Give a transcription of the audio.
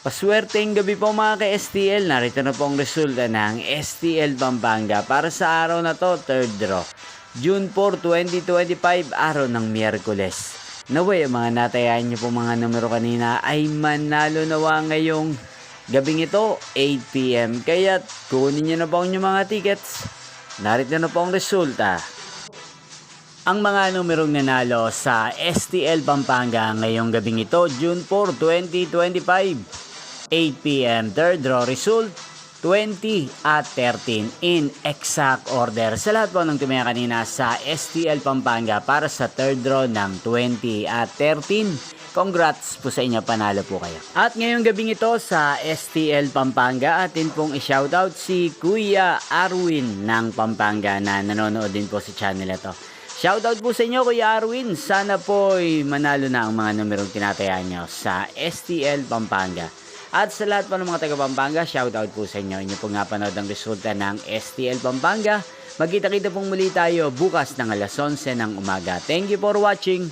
Paswerteng gabi po mga ka-STL, narito na po ang resulta ng STL Pampanga para sa araw na to, third draw. June 4, 2025, araw ng Miyerkules. Naway, ang mga natayaan nyo po mga numero kanina ay manalo nawa ngayong gabing ito, 8 PM. Kaya kunin nyo na po ang inyong mga tickets. Narito na po ang resulta. Ang mga numerong nanalo sa STL Pampanga ngayong gabing ito, June 4, 2025. 8 PM, third draw result, 20 at 13 in exact order. Sa lahat po ng tumaya kanina sa STL Pampanga para sa third draw ng 20 at 13. Congrats po sa inyo, panalo po kayo. At ngayong gabing ito sa STL Pampanga, atin pong i-shoutout si Kuya Arwin ng Pampanga na nanonood din po sa channel ito. Shoutout po sa inyo Kuya Arwin, sana po'y manalo na ang mga numerong tinatayaan nyo sa STL Pampanga. At sa lahat po ng mga taga Pampanga, shoutout po sa inyo. Inyo po nga panood ang resulta ng STL Pampanga. Magkita-kita pong muli tayo bukas ng alas 11 ng umaga. Thank you for watching.